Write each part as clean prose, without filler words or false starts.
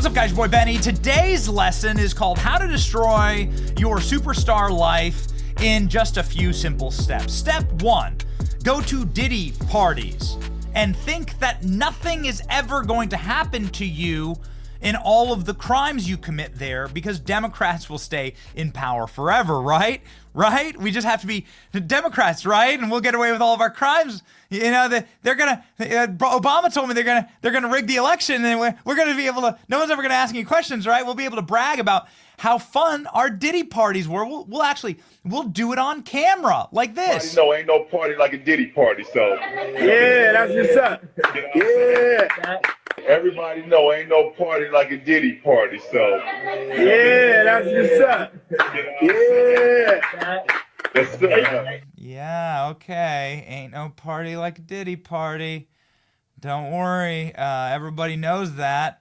What's up, guys? Your boy Benny. Today's lesson is called How to Destroy Your Superstar Life in Just a Few Simple Steps. Step 1, go to Diddy parties and think that nothing is ever going to happen to you in all of the crimes you commit there because Democrats will stay in power forever, right? Right? We just have to be Democrats, right? And we'll get away with all of our crimes. You know, they're gonna. Obama told me they're gonna rig the election, and we're gonna be able to. No one's ever gonna ask any questions, right? We'll be able to brag about how fun our Diddy parties were. We'll do it on camera like this. No, ain't no party like a Diddy party. So yeah, that's what's up. Yeah. Everybody know ain't no party like a Diddy party. So yeah, that's what's up. Yeah. That's up. Yeah, okay. Ain't no party like a Diddy party. Don't worry. Everybody knows that.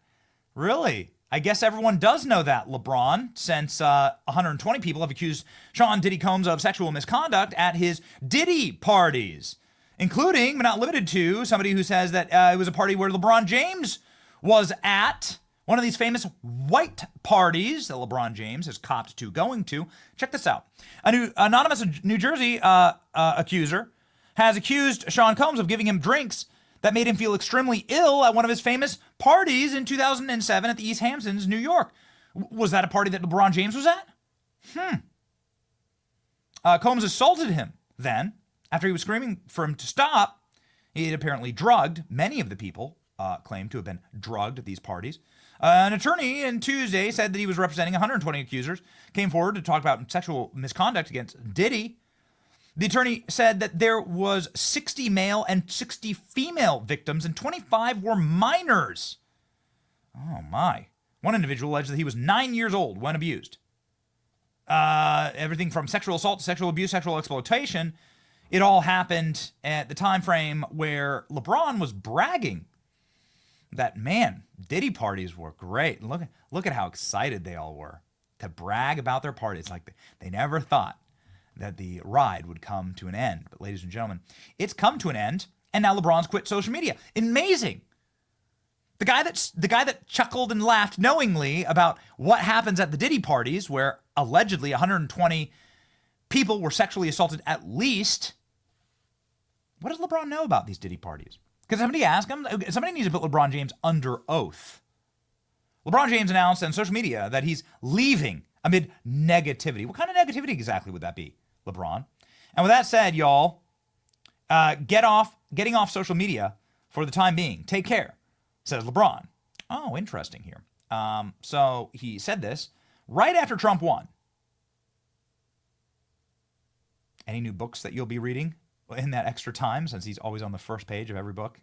Really? I guess everyone does know that, LeBron, since 120 people have accused Sean Diddy Combs of sexual misconduct at his Diddy parties, including, but not limited to, somebody who says that it was a party where LeBron James was at, one of these famous white parties that LeBron James has copped to going to. Check this out. A new anonymous New Jersey accuser has accused Sean Combs of giving him drinks that made him feel extremely ill at one of his famous parties in 2007 at the East Hamptons, New York. Was that a party that LeBron James was at? Combs assaulted him then. After he was screaming for him to stop, he had apparently drugged. Many of the people claimed to have been drugged at these parties. An attorney on Tuesday said that he was representing 120 accusers, came forward to talk about sexual misconduct against Diddy. The attorney said that there was 60 male and 60 female victims, and 25 were minors. Oh, my. One individual alleged that he was 9 years old when abused. Everything from sexual assault to sexual abuse, sexual exploitation. It all happened at the time frame where LeBron was bragging that, man, Diddy parties were great. Look at how excited they all were to brag about their parties. Like they never thought that the ride would come to an end. But ladies and gentlemen, it's come to an end, and now LeBron's quit social media. Amazing. The guy that chuckled and laughed knowingly about what happens at the Diddy parties, where allegedly 120 people were sexually assaulted at least. What does LeBron know about these Diddy parties? Could somebody ask him? Somebody needs to put LeBron James under oath. LeBron James announced on social media that he's leaving amid negativity. What kind of negativity exactly would that be, LeBron? And with that said, y'all, getting off social media for the time being. Take care, says LeBron. Oh, interesting here. So he said this right after Trump won. Any new books that you'll be reading in that extra time, since he's always on the first page of every book?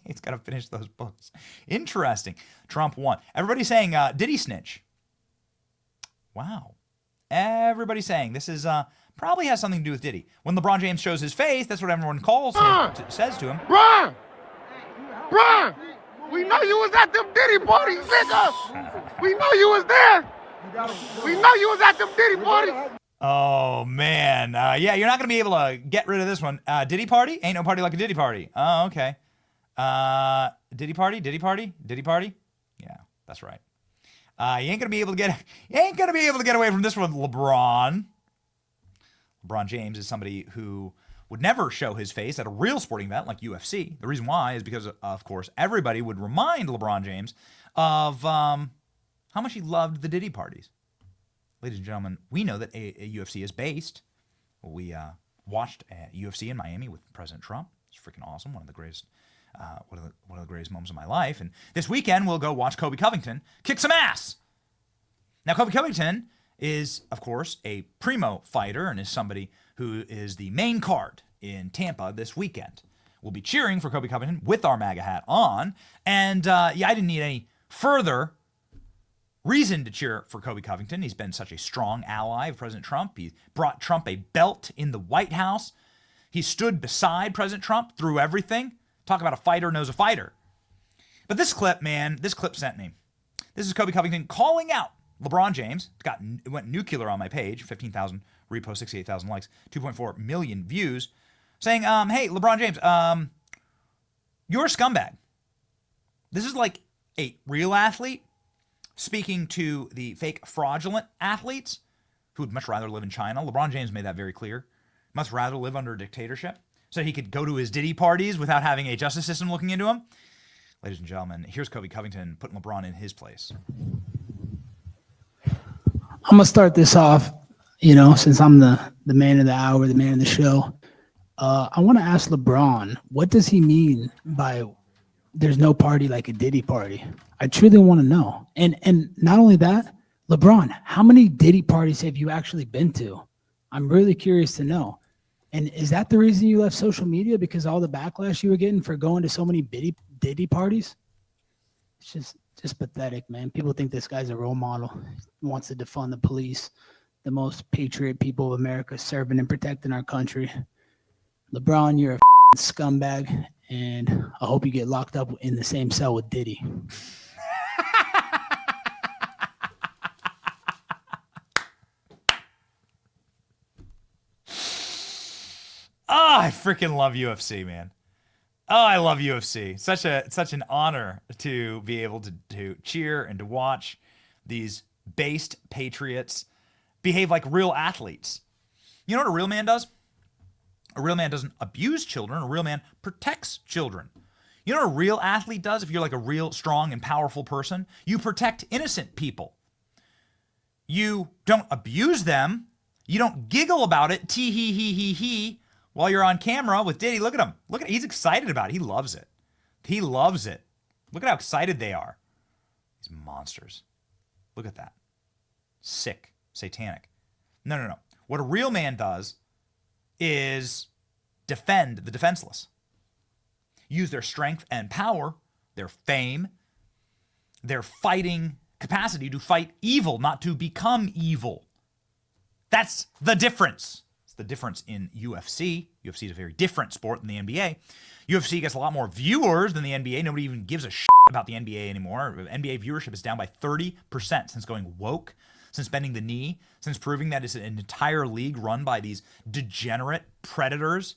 He's got to finish those books. Interesting. Trump won. Everybody's saying Diddy snitch. Wow. Everybody's saying this is probably has something to do with Diddy. When LeBron James shows his face, that's what everyone calls him, says to him. Bron! We know you was at them Diddy parties, nigga! We know you was there! We know you was at them Diddy parties! Oh, man. Yeah, you're not going to be able to get rid of this one. Diddy party? Ain't no party like a Diddy party. Oh, okay. Diddy party? Yeah, that's right. You ain't gonna be able to get away from this one, LeBron. LeBron James is somebody who would never show his face at a real sporting event like UFC. The reason why is because, of course, everybody would remind LeBron James of how much he loved the Diddy parties. Ladies and gentlemen, we know that a UFC is based. We watched a UFC in Miami with President Trump. It's freaking awesome. One of the greatest moments of my life. And this weekend, we'll go watch Colby Covington kick some ass. Now, Colby Covington is, of course, a primo fighter and is somebody who is the main card in Tampa this weekend. We'll be cheering for Colby Covington with our MAGA hat on. And, I didn't need any further reason to cheer for Colby Covington. He's been such a strong ally of President Trump. He brought Trump a belt in the White House. He stood beside President Trump through everything. Talk about a fighter knows a fighter. But this clip sent me. This is Colby Covington calling out LeBron James. It went nuclear on my page. 15,000 reposts, 68,000 likes, 2.4 million views. Saying, hey, LeBron James, you're a scumbag. This is like a real athlete speaking to the fake fraudulent athletes who would much rather live in China. LeBron James made that very clear. Much rather live under a dictatorship so he could go to his Diddy parties without having a justice system looking into him. Ladies and gentlemen, here's Colby Covington putting LeBron in his place. I'm gonna start this off, since I'm the man of the hour, the man of the show. I want to ask LeBron, what does he mean by there's no party like a Diddy party? I truly want to know. And not only that, LeBron, how many Diddy parties have you actually been to? I'm really curious to know. And is that the reason you left social media? Because all the backlash you were getting for going to so many Diddy parties? It's just pathetic, man. People think this guy's a role model. He wants to defund the police, the most patriot people of America, serving and protecting our country. LeBron, you're a scumbag, and I hope you get locked up in the same cell with Diddy. Oh, I freaking love UFC, man. Oh, I love UFC. Such an honor to be able to cheer and to watch these based patriots behave like real athletes. You know what a real man does? A real man doesn't abuse children. A real man protects children. You know what a real athlete does if you're like a real strong and powerful person? You protect innocent people. You don't abuse them. You don't giggle about it, tee-hee-hee-hee-hee, while you're on camera with Diddy. Look at him. He's excited about it. He loves it. He loves it. Look at how excited they are. These monsters. Look at that. Sick. Satanic. No. What a real man does is defend the defenseless. Use their strength and power, their fame, their fighting capacity to fight evil, not to become evil. That's the difference. It's the difference in UFC. UFC is a very different sport than the NBA. UFC gets a lot more viewers than the NBA. Nobody even gives a shit about the NBA anymore. NBA viewership is down by 30% since going woke, since bending the knee, since proving that it's an entire league run by these degenerate predators.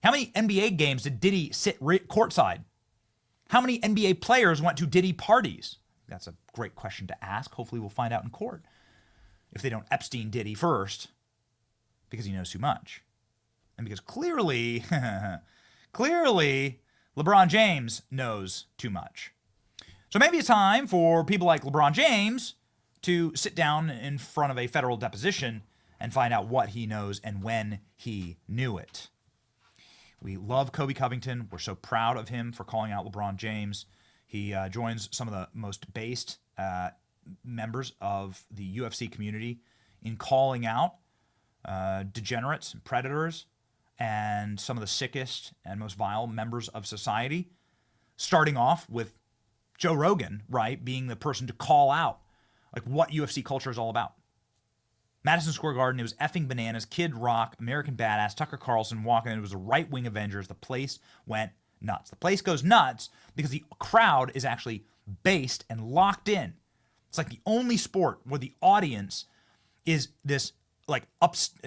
How many NBA games did Diddy sit courtside? How many NBA players went to Diddy parties? That's a great question to ask. Hopefully we'll find out in court if they don't Epstein Diddy first, because he knows too much. And because clearly LeBron James knows too much. So maybe it's time for people like LeBron James to sit down in front of a federal deposition and find out what he knows and when he knew it. We love Colby Covington. We're so proud of him for calling out LeBron James. He joins some of the most based members of the UFC community in calling out degenerates and predators and some of the sickest and most vile members of society, starting off with Joe Rogan, right, being the person to call out like what UFC culture is all about. Madison Square Garden, it was effing bananas. Kid Rock, American Badass, Tucker Carlson walking in. It was the right-wing Avengers. The place went nuts. The place goes nuts because the crowd is actually based and locked in. It's like the only sport where the audience is this like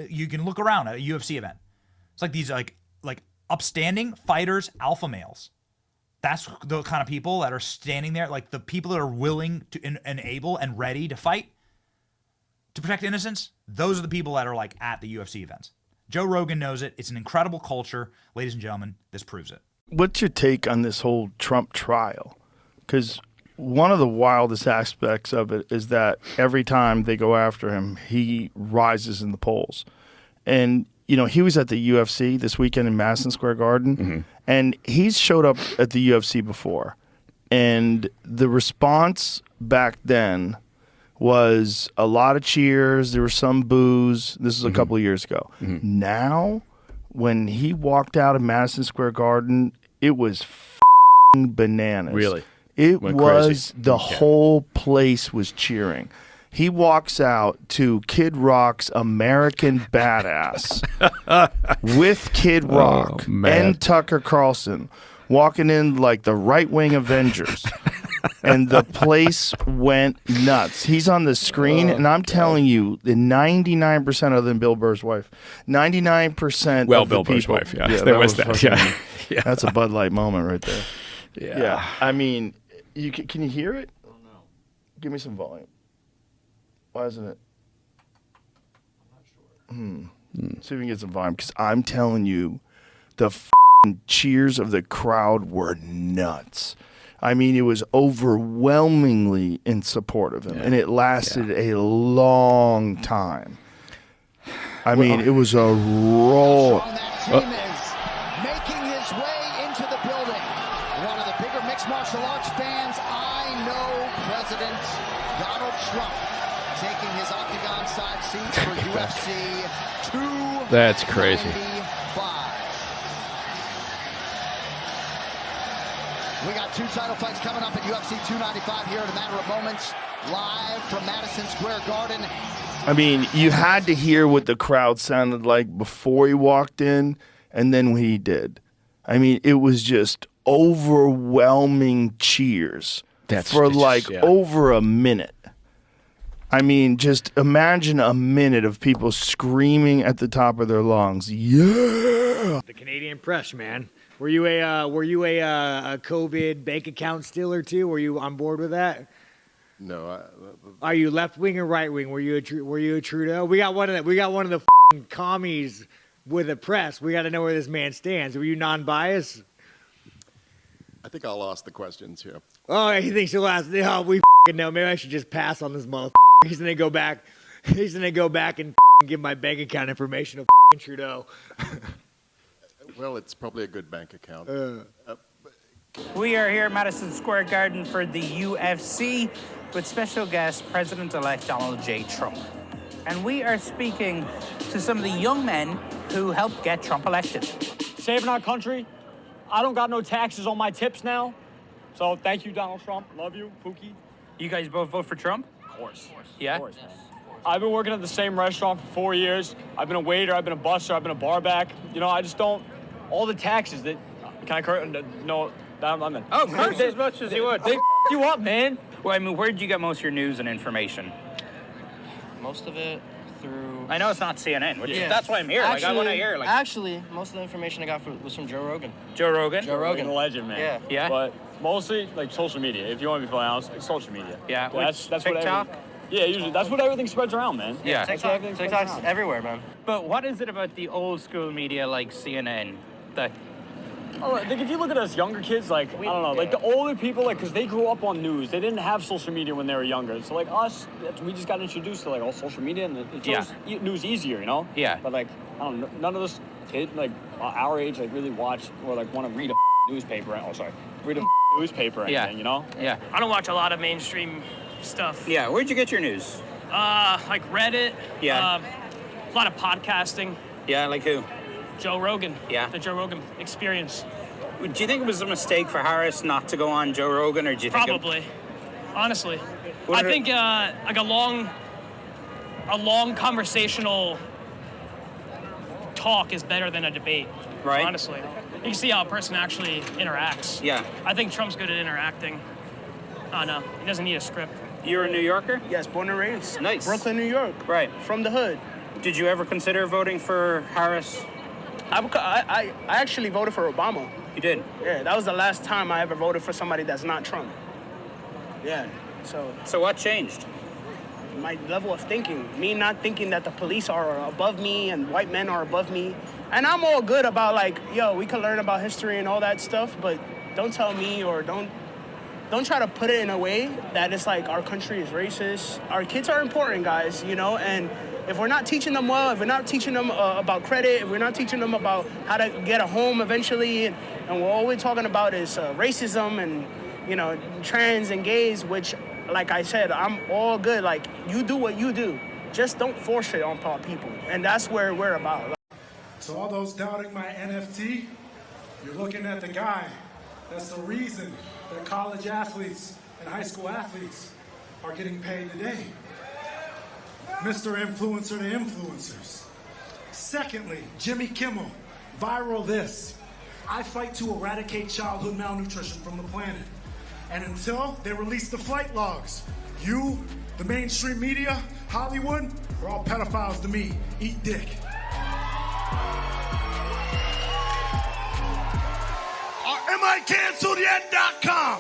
you can look around at a UFC event. It's like these like upstanding fighters, alpha males. That's the kind of people that are standing there, like the people that are willing to and able and ready to fight to protect innocence. Those are the people that are like at the UFC events. Joe Rogan knows it. It's an incredible culture. Ladies and gentlemen, this proves it. What's your take on this whole Trump trial? Because one of the wildest aspects of it is that every time they go after him, he rises in the polls. And, you know, he was at the UFC this weekend in Madison Square Garden, and he's showed up at the UFC before. And the response back then was a lot of cheers. There was some boos. This was a couple of years ago. Now, when he walked out of Madison Square Garden, it was bananas. Really? It Went was crazy. the whole place was cheering. He walks out to Kid Rock's American Badass with Kid Rock and Tucker Carlson walking in like the right-wing Avengers. And the place went nuts. He's on the screen, and I'm telling you, the 99% other than Bill Burr's wife, 99% Well, of the Bill Burr's people, wife, yeah. There was that, fucking- yeah. That's a Bud Light moment right there. Yeah. Yeah, I mean, can you hear it? Give me some volume. Why isn't it? I'm not sure. See if we can get some volume, because I'm telling you, the cheers of the crowd were nuts. I mean, it was overwhelmingly in support of him, and it lasted a long time. I mean, it was a roll. That team is making his way into the building. One of the bigger mixed martial arts fans I know, President Donald Trump, taking his octagon side seat for UFC 295. That's crazy. We got 2 title fights coming up at UFC 295 here in a matter of moments, live from Madison Square Garden. I mean, you had to hear what the crowd sounded like before he walked in and then when he did. I mean, it was just overwhelming cheers for over a minute. I mean, just imagine a minute of people screaming at the top of their lungs. Yeah! The Canadian press, man. Were you a COVID bank account stealer too? Were you on board with that? No. Are you left wing or right wing? Were you a Trudeau? We got one of the commies with the press. We got to know where this man stands. Were you non-biased? I think I'll ask the questions here. Oh, he thinks he'll ask. Oh, we know. Maybe I should just pass on this motherfucker. He's gonna go back. He's gonna go back and give my bank account information to Trudeau. Well, it's probably a good bank account. We are here at Madison Square Garden for the UFC with special guest President-elect Donald J. Trump. And we are speaking to some of the young men who helped get Trump elected. Saving our country. I don't got no taxes on my tips now. So thank you, Donald Trump. Love you, Pookie. You guys both vote for Trump? Of course. Yeah? Of course, man. I've been working at the same restaurant for 4 years. I've been a waiter, I've been a busser, I've been a bar back. You know, I just don't, all the taxes that, can I curse? No, I'm in. Oh, curse as much as you would. They you up, man. Well, I mean, where did you get most of your news and information? Most of it through... I know it's not CNN, which that's why I'm here. Actually, I want to hear. Actually, most of the information I got was from Joe Rogan. Joe Rogan? Joe Rogan. A legend, man. Yeah. Yeah? But mostly, like, social media. If you want to be fully honest, like, social media. Yeah. That's TikTok? Usually. That's what everything spreads around, man. Yeah. TikTok's everywhere, man. But what is it about the old school media like CNN that... Oh, I think if you look at us younger kids, like, I don't know, like the older people, like, because they grew up on news. They didn't have social media when they were younger. So, like, us, we just got introduced to, like, all social media, and it shows news easier, you know? Yeah. But, like, I don't know, none of us kids, like, our age, like, really watch or, like, want to read a newspaper. Read a newspaper or anything, you know? Yeah. I don't watch a lot of mainstream stuff. Yeah, where'd you get your news? Like Reddit. Yeah. A lot of podcasting. Yeah, like who? Joe Rogan. Yeah. The Joe Rogan Experience. Do you think it was a mistake for Harris not to go on Joe Rogan, or do you think Probably. Honestly. I think like a long conversational talk is better than a debate. Right. Honestly. You can see how a person actually interacts. Yeah. I think Trump's good at interacting. Oh, no. He doesn't need a script. You're a New Yorker? Yes, born and raised. Nice. Brooklyn, New York. Right. From the hood. Did you ever consider voting for Harris? I actually voted for Obama. You did? Yeah, that was the last time I ever voted for somebody that's not Trump. Yeah, So what changed? My level of thinking. Me not thinking that the police are above me and white men are above me. And I'm all good about, like, yo, we can learn about history and all that stuff, but don't tell me or don't try to put it in a way that it's like our country is racist. Our kids are important, guys, you know, and if we're not teaching them well, if we're not teaching them about credit, if we're not teaching them about how to get a home eventually, and all we're talking about is racism and, you know, trans and gays, which, like I said, I'm all good. Like, you do what you do. Just don't force it on people. And that's where we're about. So all those doubting my NFT, you're looking at the guy. That's the reason that college athletes and high school athletes are getting paid today. Mr. Influencer to influencers. Secondly, Jimmy Kimmel, viral this. I fight to eradicate childhood malnutrition from the planet. And until they release the flight logs, you, the mainstream media, Hollywood, are all pedophiles to me. Eat dick. Am I canceled yet.com?